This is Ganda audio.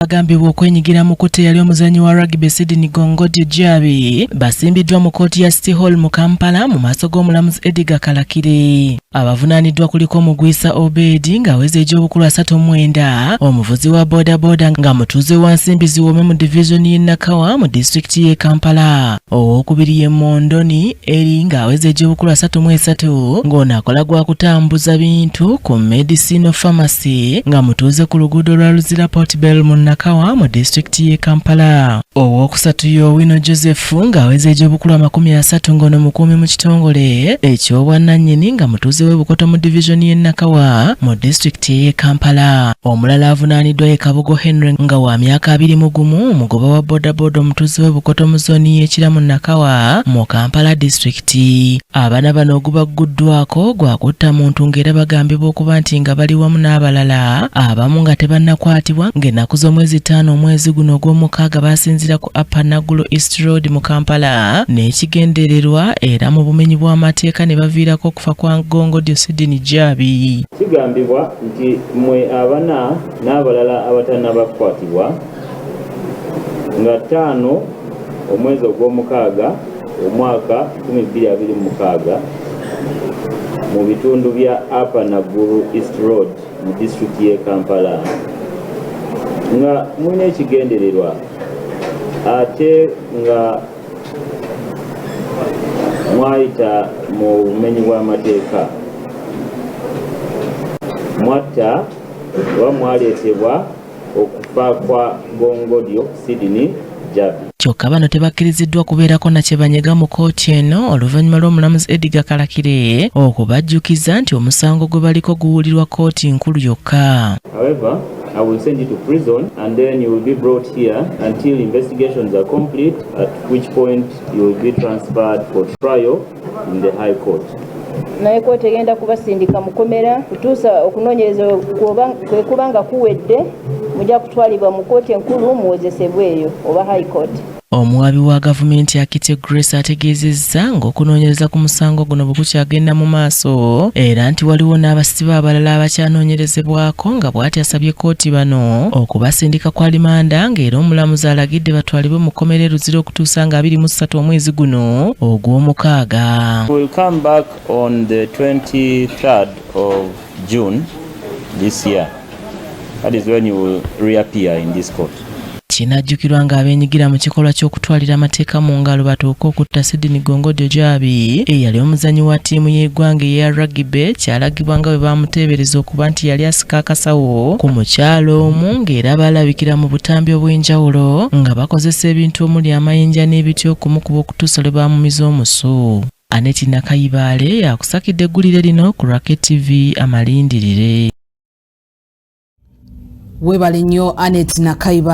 Bagambibwa okwenyigira mu kkooti yali omuzannyi wa rugby Sydney Gongodio Jabi basimbiddwa mu kkooti ya City Hall mu Kampala mu maaso g'omulamuzi Edgar Kalakire. Abavunaaniddwa kuliko omugwisa Obedi ng'aweza egy'obukulu 39, omuvuzi wa bodaboda nga mutuuze wa nsimbi ziwome mu division y'e Nakawa mu disitulikiti y'e Kampala. Owookubiri ye Mondoni eri ng'aweza egy'obukulu 33 ng'ono akola gwa kutambuza bintu ku Medicinal Pharmacy nga mutuuze ku luguudo lwa Luzira Port Bell mu Nakawa mu disitulikiti y'e Kampala. Owookusatu y'Owino Joseph ng'aweza egy'obukulu 30 ng'ono mukuumi mu kitongole eky'obwannannyini nga mutuuze w'ebukoto mu division y'e Nakawa mu disitulikiti y'e Kampala. Omulala avunaaniddwa ye Kabugo Henry nga wa myaka 21, omugoba wa bodaboda omutuuze w'ebukoto mu zooni y'ekiramu Nakawa mu Kampala disitulikiti. Abaana bano ogubagguddwako gwa kutta muntu ng'era bagambibwa okuba nti nga bali wamu n'abalala abamu nga tebannakwatibwa ng'ennaku z'omwezi 5 omwezi guno ogw'omukaaga basinzira ku Upper Nagulo East Road mu Kampala n'ekigendererwa era mu bumenyi bw'amateeka ne baviirako okufa kwa Gongodio Sydney Jabi. Kigambibwa nti mwe abana n'abalala abatannabakwatibwa nga 5 omwezi ogw'omukaaga omwaka 2026 mu bitundu bya Upper Nagulo East Road mu disitulikiti y'e Kampala nga mulina ekigendererwa ate nga mwayita mu bumenyi bw'amateeka mwatta oba mwaleetebwa okufa kwa Gongodio Sydney Jabi. Kyokka bano tebakkiriziddwa kubeerako na kye banyega mu kkooti eno oluvannyuma lw'omulamuzi Edgar Kalakire okubajjukiza nti omusango gwe baliko guwulirwa kkooti nkulu yokka. However, I will send you to prison and then you will be brought here until investigations are complete, at which point you will be transferred for trial in the High Court. Naye kkooti egenda kubasindika mukomera kutuusa okunoonyereza kwe kuba nga kuwedde mujja kutwalibwa mu kkooti enkulu muwozesebweyo oba High Court. Omuwabi wa gavumenti Akite Grace ategeezezza ng'okunoonyereza ku musango guno bwe kukyagenda mu maaso era nti waliwo n'abasibe abalala abakyanoonyerezebwako nga bw'ati asabye kkooti bano okubasindika kwa limanda ng'era omulamuzi alagidde batwalibwe mu kkomera Luzira okutuusa nga 23 omwezi guno ogw'omukaaga. We will come back on the 23rd of June this year. That is when you will reappear in this court. Kinajjukirwa ng'abeenyigira mu kikolwa ky'okutwalira amateeka mu ngalo batuuke okutta Sydney Gongodio Jabi eyali omuzannyi wa ttiimu y'eggwanga eya rugby kyalagibwa nga bwe bamuteebereza okuba nti yali asika akasawo ku mukyalo omu ng'era balabikira mu butambi obw'enjawulo nga bakozesa ebintu omuli amayinja n'ebityo okumukuba okutuusa lwe baamumiza omusu. Annette Nakayibaale akusakidde eggulire lino ku Racket TV Amalindirire. Weebale nnyo Annette Nakayibaale.